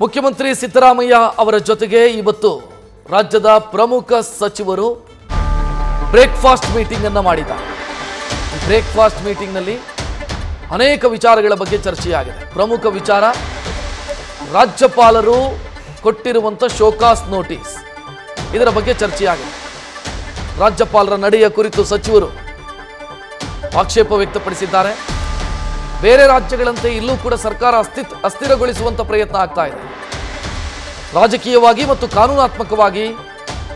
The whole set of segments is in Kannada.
ಮುಖ್ಯಮಂತ್ರಿ ಸಿದ್ದರಾಮಯ್ಯ ಅವರ ಜೊತೆಗೆ ಇವತ್ತು ರಾಜ್ಯದ ಪ್ರಮುಖ ಸಚಿವರು ಬ್ರೇಕ್ಫಾಸ್ಟ್ ಮೀಟಿಂಗ್ ಅನ್ನು ಮಾಡಿದ್ದಾರೆ. ಬ್ರೇಕ್ಫಾಸ್ಟ್ ಮೀಟಿಂಗ್ ನಲ್ಲಿ ಅನೇಕ ವಿಚಾರಗಳ ಬಗ್ಗೆ ಚರ್ಚೆಯಾಗಿದೆ. ಪ್ರಮುಖ ವಿಚಾರ ರಾಜ್ಯಪಾಲರು ಕೊಟ್ಟಿರುವಂತ ಶೋಕಾಸ್ ನೋಟಿಸ್, ಇದರ ಬಗ್ಗೆ ಚರ್ಚೆಯಾಗಿದೆ. ರಾಜ್ಯಪಾಲರ ನಡೆಯ ಕುರಿತು ಸಚಿವರು ಆಕ್ಷೇಪ ವ್ಯಕ್ತಪಡಿಸಿದ್ದಾರೆ. ಬೇರೆ ರಾಜ್ಯಗಳಂತೆ ಇಲ್ಲೂ ಕೂಡ ಸರ್ಕಾರ ಅಸ್ಥಿರಗೊಳಿಸುವಂತ ಪ್ರಯತ್ನ ಆಗ್ತಾ ಇದೆ. ರಾಜಕೀಯವಾಗಿ ಮತ್ತು ಕಾನೂನಾತ್ಮಕವಾಗಿ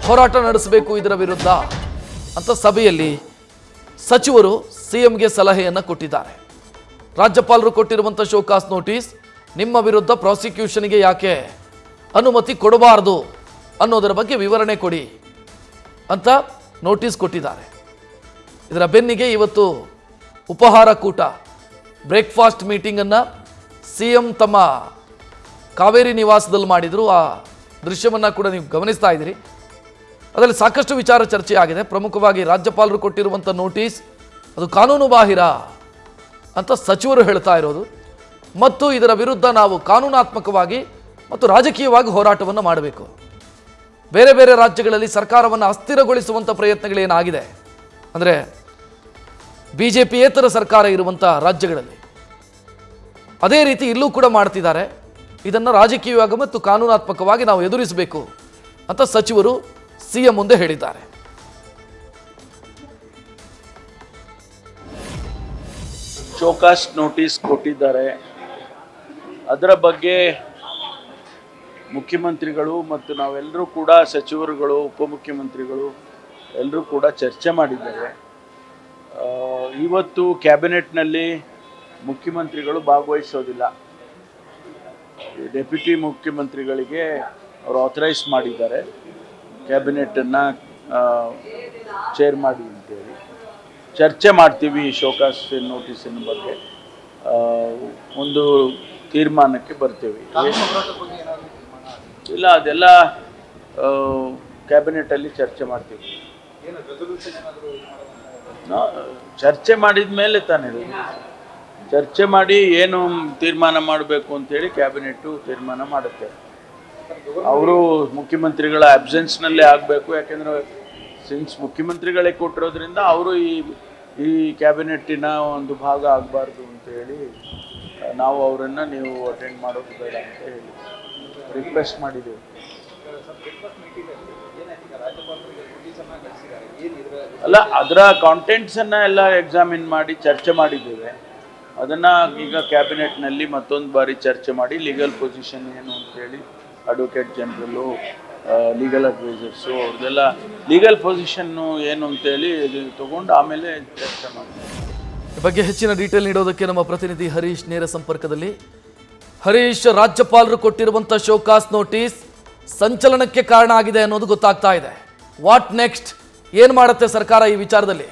ಹೋರಾಟ ನಡೆಸಬೇಕು ಇದರ ವಿರುದ್ಧ ಅಂತ ಸಭೆಯಲ್ಲಿ ಸಚಿವರು ಸಿಎಂಗೆ ಸಲಹೆಯನ್ನು ಕೊಟ್ಟಿದ್ದಾರೆ. ರಾಜ್ಯಪಾಲರು ಕೊಟ್ಟಿರುವಂಥ ಶೋಕಾಸ್ ನೋಟಿಸ್, ನಿಮ್ಮ ವಿರುದ್ಧ ಪ್ರಾಸಿಕ್ಯೂಷನ್ಗೆ ಯಾಕೆ ಅನುಮತಿ ಕೊಡಬಾರದು ಅನ್ನೋದರ ಬಗ್ಗೆ ವಿವರಣೆ ಕೊಡಿ ಅಂತ ನೋಟಿಸ್ ಕೊಟ್ಟಿದ್ದಾರೆ. ಇದರ ಬೆನ್ನಿಗೆ ಇವತ್ತು ಉಪಹಾರ ಕೂಟ, ಬ್ರೇಕ್ಫಾಸ್ಟ್ ಮೀಟಿಂಗನ್ನು ಸಿಎಂ ತಮ್ಮ ಕಾವೇರಿ ನಿವಾಸದಲ್ಲಿ ಮಾಡಿದರು. ಆ ದೃಶ್ಯವನ್ನು ಕೂಡ ನೀವು ಗಮನಿಸ್ತಾ ಇದ್ದೀರಿ. ಅದರಲ್ಲಿ ಸಾಕಷ್ಟು ವಿಚಾರ ಚರ್ಚೆ ಆಗಿದೆ. ಪ್ರಮುಖವಾಗಿ ರಾಜ್ಯಪಾಲರು ಕೊಟ್ಟಿರುವಂಥ ನೋಟಿಸ್ ಅದು ಕಾನೂನು ಬಾಹಿರ ಅಂತ ಸಚಿವರು ಹೇಳ್ತಾ ಇರೋದು, ಮತ್ತು ಇದರ ವಿರುದ್ಧ ನಾವು ಕಾನೂನಾತ್ಮಕವಾಗಿ ಮತ್ತು ರಾಜಕೀಯವಾಗಿ ಹೋರಾಟವನ್ನು ಮಾಡಬೇಕು. ಬೇರೆ ಬೇರೆ ರಾಜ್ಯಗಳಲ್ಲಿ ಸರ್ಕಾರವನ್ನು ಅಸ್ಥಿರಗೊಳಿಸುವಂಥ ಪ್ರಯತ್ನಗಳೇನಾಗಿದೆ ಅಂದರೆ ಬಿಜೆಪಿಯೇತರ ಸರ್ಕಾರ ಇರುವಂಥ ರಾಜ್ಯಗಳಲ್ಲಿ ಅದೇ ರೀತಿ ಇಲ್ಲೂ ಕೂಡ ಮಾಡ್ತಿದ್ದಾರೆ. ಇದನ್ನು ರಾಜಕೀಯವಾಗಿ ಮತ್ತು ಕಾನೂನಾತ್ಮಕವಾಗಿ ನಾವು ಎದುರಿಸಬೇಕು ಅಂತ ಸಚಿವರು ಸಿಎಂ ಮುಂದೆ ಹೇಳಿದ್ದಾರೆ. ಶೋಕಾಸ್ ನೋಟಿಸ್ ಕೊಟ್ಟಿದ್ದಾರೆ. ಅದರ ಬಗ್ಗೆ ಮುಖ್ಯಮಂತ್ರಿಗಳು ಮತ್ತು ನಾವೆಲ್ಲರೂ ಕೂಡ ಸಚಿವರುಗಳು, ಉಪಮುಖ್ಯಮಂತ್ರಿಗಳು ಎಲ್ಲರೂ ಕೂಡ ಚರ್ಚೆ ಮಾಡಿದ್ದಾರೆ. ಇವತ್ತು ಕ್ಯಾಬಿನೆಟ್ನಲ್ಲಿ ಮುಖ್ಯಮಂತ್ರಿಗಳು ಭಾಗವಹಿಸೋದಿಲ್ಲ. ಡೆಪ್ಯೂಟಿ ಮುಖ್ಯಮಂತ್ರಿಗಳಿಗೆ ಅವರು ಆಥರೈಸ್ ಮಾಡಿದ್ದಾರೆ ಕ್ಯಾಬಿನೆಟನ್ನು ಚೇರ್ ಮಾಡಿ ಅಂತೇಳಿ. ಚರ್ಚೆ ಮಾಡ್ತೀವಿ ಶೋಕಾಸ್ ನೋಟಿಸಿನ ಬಗ್ಗೆ, ಒಂದು ತೀರ್ಮಾನಕ್ಕೆ ಬರ್ತೇವೆ. ಇಲ್ಲ, ಅದೆಲ್ಲ ಕ್ಯಾಬಿನೆಟಲ್ಲಿ ಚರ್ಚೆ ಮಾಡ್ತೀವಿ. ಚರ್ಚೆ ಮಾಡಿದ ಮೇಲೆ ತಾನೇ ಚರ್ಚೆ ಮಾಡಿ ಏನು ತೀರ್ಮಾನ ಮಾಡಬೇಕು ಅಂತೇಳಿ ಕ್ಯಾಬಿನೆಟ್ಟು ತೀರ್ಮಾನ ಮಾಡುತ್ತೆ. ಅವರು ಮುಖ್ಯಮಂತ್ರಿಗಳ ಅಬ್ಸೆನ್ಸ್ನಲ್ಲೇ ಆಗಬೇಕು. ಯಾಕೆಂದರೆ ಸಿನ್ಸ್ ಮುಖ್ಯಮಂತ್ರಿಗಳೇ ಕೊಟ್ಟಿರೋದ್ರಿಂದ ಅವರು ಈ ಕ್ಯಾಬಿನೆಟ್ಟಿನ ಒಂದು ಭಾಗ ಆಗಬಾರ್ದು ಅಂತೇಳಿ ನಾವು ಅವರನ್ನು ನೀವು ಅಟೆಂಡ್ ಮಾಡೋದು ಬೇಡ ಅಂತ ಹೇಳಿ ರಿಕ್ವೆಸ್ಟ್ ಮಾಡಿದ್ದೇವೆ. ಅಲ್ಲ, ಅದರ ಕಾಂಟೆಂಟ್ಸನ್ನು ಎಲ್ಲ ಎಕ್ಸಾಮಿನ್ ಮಾಡಿ ಚರ್ಚೆ ಮಾಡಿದ್ದೇವೆ. ಅದನ್ನು ಈಗ ಕ್ಯಾಬಿನೆಟ್ನಲ್ಲಿ ಮತ್ತೊಂದು ಬಾರಿ ಚರ್ಚೆ ಮಾಡಿ ಲೀಗಲ್ ಪೊಸಿಷನ್ ಏನು ಅಂತೇಳಿ ಅಡ್ವೊಕೇಟ್ ಜನರಲ್ಲು, ಲೀಗಲ್ ಅಡ್ವೈಸರ್ಸು ಅವ್ರದ್ದೆಲ್ಲ ಲೀಗಲ್ ಪೊಸಿಷನ್ನು ಏನು ಅಂತೇಳಿ ತಗೊಂಡು ಆಮೇಲೆ ಚರ್ಚೆ ಮಾಡ್ತೀವಿ. ಈ ಬಗ್ಗೆ ಹೆಚ್ಚಿನ ಡೀಟೇಲ್ ನೀಡೋದಕ್ಕೆ ನಮ್ಮ ಪ್ರತಿನಿಧಿ ಹರೀಶ್ ನೇರ ಸಂಪರ್ಕದಲ್ಲಿ. ಹರೀಶ್, ರಾಜ್ಯಪಾಲರು ಕೊಟ್ಟಿರುವಂಥ ಶೋಕಾಸ್ ನೋಟಿಸ್ ಸಂಚಲನಕ್ಕೆ ಕಾರಣ ಆಗಿದೆ ಅನ್ನೋದು ಗೊತ್ತಾಗ್ತಾ ಇದೆ. What next? ಏನು ಮಾಡುತ್ತೆ ಸರ್ಕಾರ ಈ ವಿಚಾರದಲ್ಲಿ?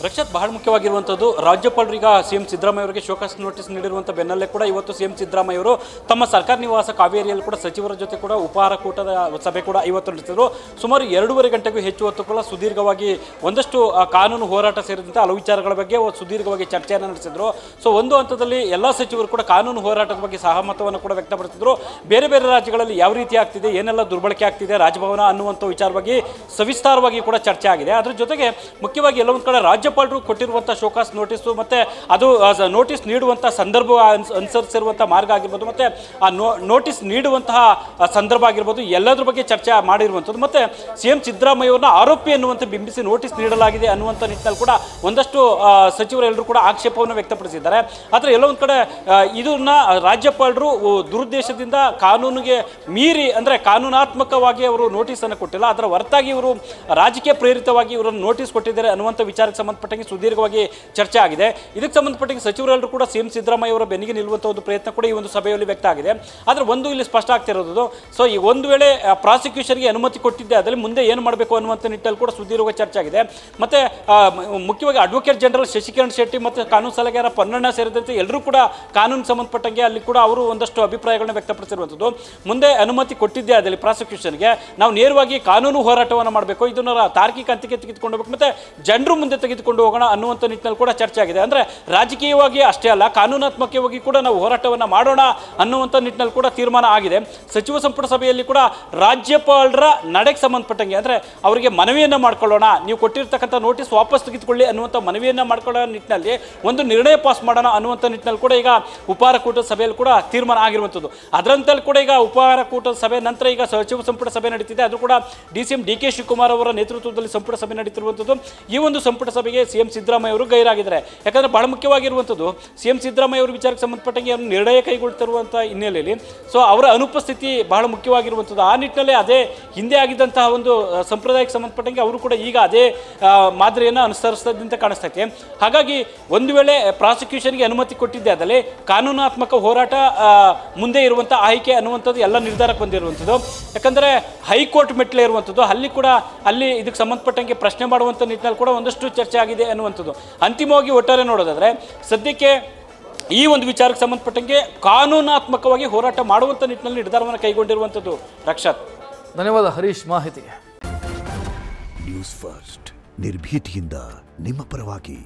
ರಕ್ಷತ್, ಬಹಳ ಮುಖ್ಯವಾಗಿರುವಂಥದ್ದು ರಾಜ್ಯಪಾಲರೀಗ ಸಿಎಂ ಸಿದ್ದರಾಮಯ್ಯ ಅವರಿಗೆ ಶೋಕಾಸ್ ನೋಟಿಸ್ ನೀಡಿರುವಂಥ ಬೆನ್ನಲ್ಲೇ ಕೂಡ ಇವತ್ತು ಸಿಎಂ ಸಿದ್ದರಾಮಯ್ಯ ಅವರು ತಮ್ಮ ಸರ್ಕಾರ ನಿವಾಸ ಕಾವೇರಿಯಲ್ಲಿ ಕೂಡ ಸಚಿವರ ಜೊತೆ ಕೂಡ ಉಪಹಾರ ಕೂಟದ ಸಭೆ ಕೂಡ ಇವತ್ತು ನಡೆಸಿದರು. ಸುಮಾರು 2.5 ಗಂಟೆಗೂ ಹೆಚ್ಚು ಹೊತ್ತು ಕೂಡ ಸುದೀರ್ಘವಾಗಿ ಒಂದಷ್ಟು ಕಾನೂನು ಹೋರಾಟ ಸೇರಿದಂತೆ ಹಲವು ವಿಚಾರಗಳ ಬಗ್ಗೆ ಸುದೀರ್ಘವಾಗಿ ಚರ್ಚೆಯನ್ನು ನಡೆಸಿದರು. ಸೊ ಒಂದು ಹಂತದಲ್ಲಿ ಎಲ್ಲ ಸಚಿವರು ಕೂಡ ಕಾನೂನು ಹೋರಾಟದ ಬಗ್ಗೆ ಸಹಮತವನ್ನು ಕೂಡ ವ್ಯಕ್ತಪಡಿಸಿದರು. ಬೇರೆ ಬೇರೆ ರಾಜ್ಯಗಳಲ್ಲಿ ಯಾವ ರೀತಿ ಆಗ್ತಿದೆ, ಏನೆಲ್ಲ ದುರ್ಬಳಕೆ ಆಗ್ತಿದೆ ರಾಜಭವನ ಅನ್ನುವಂಥ ವಿಚಾರವಾಗಿ ಸವಿಸ್ತಾರವಾಗಿ ಕೂಡ ಚರ್ಚೆ ಆಗಿದೆ. ಅದ್ರ ಜೊತೆಗೆ ಮುಖ್ಯವಾಗಿ ಎಲ್ಲೊಂದು ಕಡೆ ರಾಜ್ಯಪಾಲರು ಕೊಟ್ಟಿರುವಂಥ ಶೋಕಾಸ್ ನೋಟಿಸು ಮತ್ತು ಅದು ನೋಟಿಸ್ ನೀಡುವಂಥ ಸಂದರ್ಭ ಅನುಸರಿಸಿರುವಂಥ ಮಾರ್ಗ ಆಗಿರ್ಬೋದು, ಮತ್ತು ಆ ನೋಟಿಸ್ ನೀಡುವಂತಹ ಸಂದರ್ಭ ಆಗಿರ್ಬೋದು, ಎಲ್ಲದ್ರ ಬಗ್ಗೆ ಚರ್ಚೆ ಮಾಡಿರುವಂಥದ್ದು. ಮತ್ತು ಸಿಎಂ ಸಿದ್ದರಾಮಯ್ಯ ಅವ್ರನ್ನ ಆರೋಪಿ ಅನ್ನುವಂಥ ಬಿಂಬಿಸಿ ನೋಟಿಸ್ ನೀಡಲಾಗಿದೆ ಅನ್ನುವಂಥ ನಿಟ್ಟಿನಲ್ಲಿ ಕೂಡ ಒಂದಷ್ಟು ಸಚಿವರೆಲ್ಲರೂ ಕೂಡ ಆಕ್ಷೇಪವನ್ನು ವ್ಯಕ್ತಪಡಿಸಿದ್ದಾರೆ. ಆದರೆ ಎಲ್ಲೋ ಒಂದು ಕಡೆ ಇದನ್ನ ರಾಜ್ಯಪಾಲರು ದುರುದ್ದೇಶದಿಂದ ಕಾನೂನಿಗೆ ಮೀರಿ, ಅಂದರೆ ಕಾನೂನಾತ್ಮಕವಾಗಿ ಅವರು ನೋಟಿಸನ್ನು ಕೊಟ್ಟಿಲ್ಲ, ಅದರ ಹೊರತಾಗಿ ಇವರು ರಾಜಕೀಯ ಪ್ರೇರಿತವಾಗಿ ಇವರನ್ನು ನೋಟಿಸ್ ಕೊಟ್ಟಿದ್ದಾರೆ ಅನ್ನುವಂಥ ವಿಚಾರಕ್ಕೆ ಸಂಬಂಧಪಟ್ಟಂಗೆ ಸುದೀರ್ಘವಾಗಿ ಚರ್ಚೆ ಆಗಿದೆ. ಇದಕ್ಕೆ ಸಂಬಂಧಪಟ್ಟಂಗೆ ಸಚಿವರೆಲ್ಲರೂ ಕೂಡ ಸಿಎಂ ಸಿದ್ದರಾಮಯ್ಯ ಅವರ ಬೆನ್ನಿಗೆ ನಿಲ್ಲುವಂಥ ಒಂದು ಪ್ರಯತ್ನ ಕೂಡ ಈ ಒಂದು ಸಭೆಯಲ್ಲಿ ವ್ಯಕ್ತ ಆಗಿದೆ. ಆದರೆ ಒಂದು ಇಲ್ಲಿ ಸ್ಪಷ್ಟ ಆಗ್ತಿರೋದು, ಸೊ ಈ ಒಂದು ವೇಳೆ ಪ್ರಾಸಿಕ್ಯೂಷನ್ಗೆ ಅನುಮತಿ ಕೊಟ್ಟಿದ್ದೆ ಅದರಲ್ಲಿ ಮುಂದೆ ಏನು ಮಾಡಬೇಕು ಅನ್ನುವಂಥ ನಿಟ್ಟಲ್ಲಿ ಕೂಡ ಸುದೀರ್ಘ ಚರ್ಚೆ ಆಗಿದೆ. ಮತ್ತು ಮುಖ್ಯವಾಗಿ ಅಡ್ವೊಕೇಟ್ ಜನರಲ್ ಶಶಿಕಿರಣ್ ಶೆಟ್ಟಿ ಮತ್ತು ಕಾನೂನು ಸಲಹೆಗಾರ ಪನ್ನಣ್ಣ ಸೇರಿದಂತೆ ಎಲ್ಲರೂ ಕೂಡ ಕಾನೂನು ಸಂಬಂಧಪಟ್ಟಂಗೆ ಅಲ್ಲಿ ಕೂಡ ಅವರು ಒಂದಷ್ಟು ಅಭಿಪ್ರಾಯಗಳನ್ನ ವ್ಯಕ್ತಪಡಿಸಿರುವಂಥದ್ದು. ಮುಂದೆ ಅನುಮತಿ ಕೊಟ್ಟಿದ್ದೆ ಅದರಲ್ಲಿ ಪ್ರಾಸಿಕ್ಯೂಷನ್ಗೆ ನಾವು ನೇರವಾಗಿ ಕಾನೂನು ಹೋರಾಟವನ್ನು ಮಾಡಬೇಕು, ಇದನ್ನು ತಾರ್ಕಿಕ ಅಂತ್ಯಕ್ಕೆ ತೆಗೆದುಕೊಂಡು ಹೋಗಬೇಕು, ಮತ್ತು ಜನರು ಮುಂದೆ ತೆಗೆದುಕೊಂಡು ತೆಗೆದುಕೊಂಡು ಹೋಗೋಣ ಅನ್ನುವಂಥ ನಿಟ್ಟಿನಲ್ಲಿ ಕೂಡ ಚರ್ಚೆ ಆಗಿದೆ. ಅಂದರೆ ರಾಜಕೀಯವಾಗಿ ಅಷ್ಟೇ ಅಲ್ಲ, ಕಾನೂನಾತ್ಮಕವಾಗಿ ಕೂಡ ನಾವು ಹೋರಾಟವನ್ನು ಮಾಡೋಣ ಅನ್ನುವಂಥ ನಿಟ್ಟಿನಲ್ಲಿ ಕೂಡ ತೀರ್ಮಾನ ಆಗಿದೆ. ಸಚಿವ ಸಂಪುಟ ಸಭೆಯಲ್ಲಿ ಕೂಡ ರಾಜ್ಯಪಾಲರ ನಡೆಗೆ ಸಂಬಂಧಪಟ್ಟಂಗೆ ಅಂದರೆ ಅವರಿಗೆ ಮನವಿಯನ್ನು ಮಾಡ್ಕೊಳ್ಳೋಣ, ನೀವು ಕೊಟ್ಟಿರ್ತಕ್ಕಂಥ ನೋಟಿಸ್ ವಾಪಸ್ ತೆಗೆದುಕೊಳ್ಳಿ ಅನ್ನುವಂಥ ಮನವಿಯನ್ನು ಮಾಡ್ಕೊಳ್ಳೋ ನಿಟ್ಟಿನಲ್ಲಿ ಒಂದು ನಿರ್ಣಯ ಪಾಸ್ ಮಾಡೋಣ ಅನ್ನುವಂಥ ನಿಟ್ಟಿನಲ್ಲಿ ಕೂಡ ಈಗ ಉಪಹಾರ ಕೂಟದ ಸಭೆಯಲ್ಲಿ ಕೂಡ ತೀರ್ಮಾನ ಆಗಿರುವಂಥದ್ದು. ಅದರಂತಲ್ಲಿ ಕೂಡ ಈಗ ಉಪಹಾರ ಕೂಟದ ಸಭೆ ನಂತರ ಈಗ ಸಚಿವ ಸಂಪುಟ ಸಭೆ ನಡೀತಿದೆ. ಅದು ಕೂಡ DCM DK ಶಿವಕುಮಾರ್ ಅವರ ನೇತೃತ್ವದಲ್ಲಿ ಸಂಪುಟ ಸಭೆ ನಡೀತಿರುವಂಥದ್ದು. ಈ ಒಂದು ಸಂಪುಟ ಸಭೆಗೆ CM ಸಿದ್ದರಾಮಯ್ಯ ಅವರು ಗೈರಾಗಿದ್ದಾರೆ. ಯಾಕಂದರೆ ಬಹಳ ಮುಖ್ಯವಾಗಿರುವಂಥದ್ದು CM ಸಿದ್ದರಾಮಯ್ಯ ಅವರ ವಿಚಾರಕ್ಕೆ ಸಂಬಂಧಪಟ್ಟಂಗೆ ಅವರು ನಿರ್ಣಯ ಕೈಗೊಳ್ತಿರುವಂಥ ಹಿನ್ನೆಲೆಯಲ್ಲಿ ಅವರ ಅನುಪಸ್ಥಿತಿ ಬಹಳ ಮುಖ್ಯವಾಗಿರುವಂಥದ್ದು. ಆ ನಿಟ್ಟಿನಲ್ಲಿ ಅದೇ ಹಿಂದೆ ಆಗಿದ್ದಂತಹ ಒಂದು ಸಂಪ್ರದಾಯಕ್ಕೆ ಸಂಬಂಧಪಟ್ಟಂಗೆ ಅವರು ಕೂಡ ಈಗ ಅದೇ ಮಾದರಿಯನ್ನು ಅನುಸರಿಸದಂತೆ ಕಾಣಿಸ್ತೈತೆ. ಹಾಗಾಗಿ ಒಂದು ವೇಳೆ ಪ್ರಾಸಿಕ್ಯೂಷನ್ಗೆ ಅನುಮತಿ ಕೊಟ್ಟಿದ್ದೆ ಅದರಲ್ಲಿ ಕಾನೂನಾತ್ಮಕ ಹೋರಾಟ ಮುಂದೆ ಇರುವಂಥ ಆಯ್ಕೆ ಅನ್ನುವಂಥದ್ದು ಎಲ್ಲ ನಿರ್ಧಾರಕ್ಕೆ ಬಂದಿರುವಂಥದ್ದು. ಯಾಕಂದರೆ ಹೈಕೋರ್ಟ್ ಮೆಟ್ಲೆ ಇರುವಂಥದ್ದು, ಅಲ್ಲಿ ಇದಕ್ಕೆ ಸಂಬಂಧಪಟ್ಟಂಗೆ ಪ್ರಶ್ನೆ ಮಾಡುವಂಥ ನಿಟ್ಟಿನಲ್ಲಿ ಕೂಡ ಒಂದಷ್ಟು ಚರ್ಚೆ ಆಗಿದೆ ಅನ್ನುವಂಥದ್ದು. ಅಂತಿಮವಾಗಿ ಒಟ್ಟಾರೆ ನೋಡೋದಾದರೆ ಸದ್ಯಕ್ಕೆ ಈ ಒಂದು ವಿಚಾರಕ್ಕೆ ಸಂಬಂಧಪಟ್ಟಂಗೆ ಕಾನೂನಾತ್ಮಕವಾಗಿ ಹೋರಾಟ ಮಾಡುವಂಥ ನಿಟ್ಟಿನಲ್ಲಿ ನಿರ್ಧಾರವನ್ನು ಕೈಗೊಂಡಿರುವಂಥದ್ದು. ರಕ್ಷಾತ್, ಧನ್ಯವಾದ ಹರೀಶ್ ಮಾಹಿತಿಗೆ. ನ್ಯೂಸ್ ಫಸ್ಟ್ ನಿರ್ಭೀತಿಯಿಂದ ನಿಮ್ಮ ಪರವಾಗಿ.